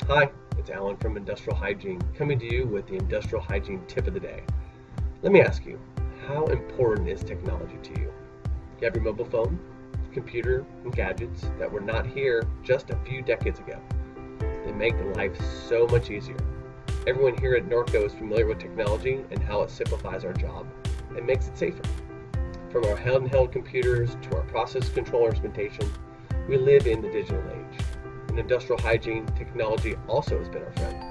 Hi, it's Alan from Industrial Hygiene, coming to you with the Industrial Hygiene Tip of the Day. Let me ask you, how important is technology to you? You have your mobile phone, computer, and gadgets that were not here just a few decades ago. They make life so much easier. Everyone here at Norco is familiar with technology and how it simplifies our job and makes it safer. From our handheld computers to our process control instrumentation, we live in the digital age. In industrial hygiene, technology also has been our friend.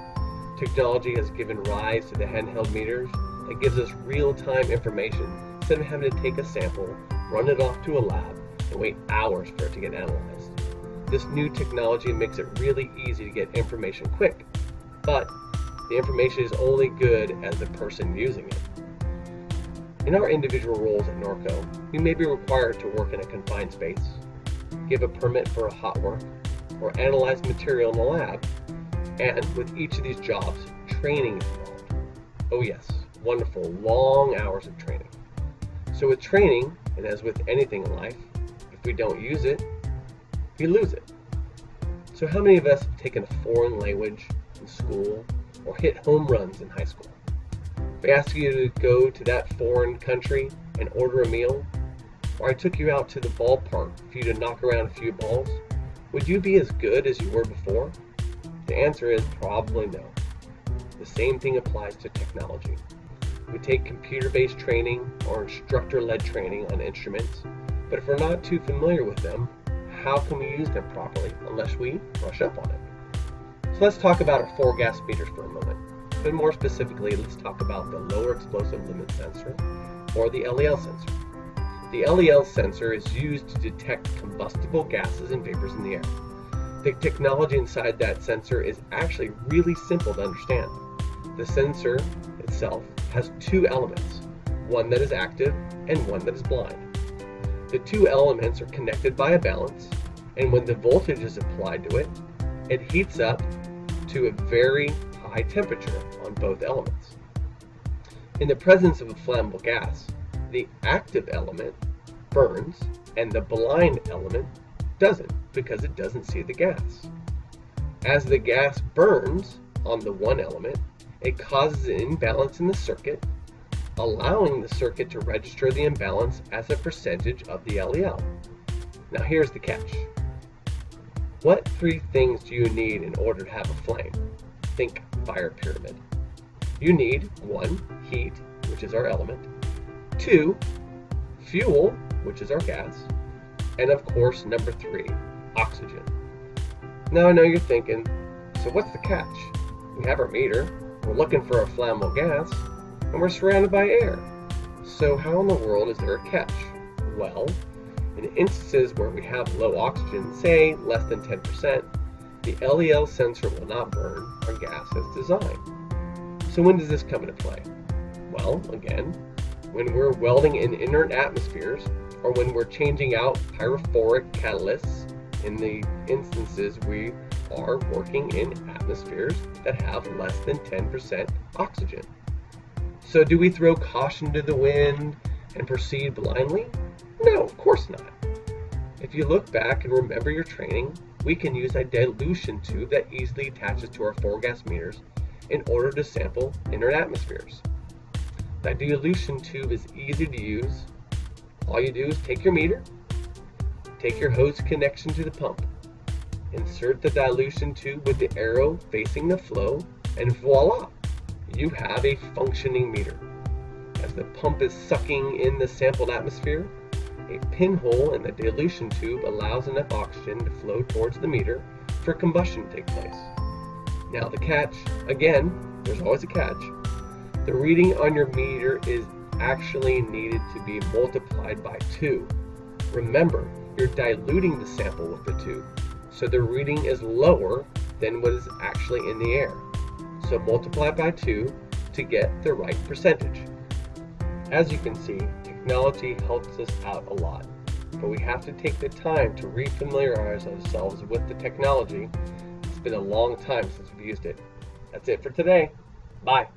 Technology has given rise to the handheld meters that gives us real-time information instead of having to take a sample, run it off to a lab, and wait hours for it to get analyzed. This new technology makes it really easy to get information quick, but the information is only good as the person using it. In our individual roles at Norco, we may be required to work in a confined space, give a permit for a hot work, or analyze material in the lab, and with each of these jobs, training is involved. Oh yes, wonderful long hours of training. So with training, and as with anything in life, if we don't use it, we lose it. So how many of us have taken a foreign language in school or hit home runs in high school? If I asked you to go to that foreign country and order a meal, or I took you out to the ballpark for you to knock around a few balls, would you be as good as you were before? The answer is probably no. The same thing applies to technology. We take computer-based training or instructor-led training on instruments, but if we're not too familiar with them, how can we use them properly unless we brush up on it? So let's talk about our 4-gas meters for a moment. But more specifically, let's talk about the lower explosive limit sensor, or the LEL sensor. The LEL sensor is used to detect combustible gases and vapors in the air. The technology inside that sensor is actually really simple to understand. The sensor itself has two elements, one that is active and one that is blind. The two elements are connected by a balance, and when the voltage is applied to it, it heats up to a very high temperature on both elements. In the presence of a flammable gas, the active element burns and the blind element doesn't because it doesn't see the gas. As the gas burns on the one element, it causes an imbalance in the circuit, allowing the circuit to register the imbalance as a percentage of the LEL. Now here's the catch. What three things do you need in order to have a flame? Think fire pyramid. You need 1, heat, which is our element, 2, fuel, which is our gas, and of course, number 3, oxygen. Now I know you're thinking, so what's the catch? We have our meter, we're looking for a flammable gas, and we're surrounded by air. So how in the world is there a catch? Well, in instances where we have low oxygen, say less than 10%, the LEL sensor will not burn our gas as designed. So when does this come into play? Well, again, when we're welding in inert atmospheres, or when we're changing out pyrophoric catalysts in the instances we are working in atmospheres that have less than 10% oxygen. So do we throw caution to the wind and proceed blindly? No, of course not. If you look back and remember your training, we can use a dilution tube that easily attaches to our 4-gas meters in order to sample inert atmospheres. That dilution tube is easy to use. All you do is take your meter, take your hose connection to the pump, insert the dilution tube with the arrow facing the flow, and voila! You have a functioning meter. As the pump is sucking in the sampled atmosphere, a pinhole in the dilution tube allows enough oxygen to flow towards the meter for combustion to take place. Now the catch, again, there's always a catch. The reading on your meter is actually needed to be multiplied by 2. Remember, you're diluting the sample with the tube, so the reading is lower than what is actually in the air. So multiply by 2 to get the right percentage. As you can see, technology helps us out a lot, but we have to take the time to refamiliarize ourselves with the technology. It's been a long time since we've used it. That's it for today. Bye.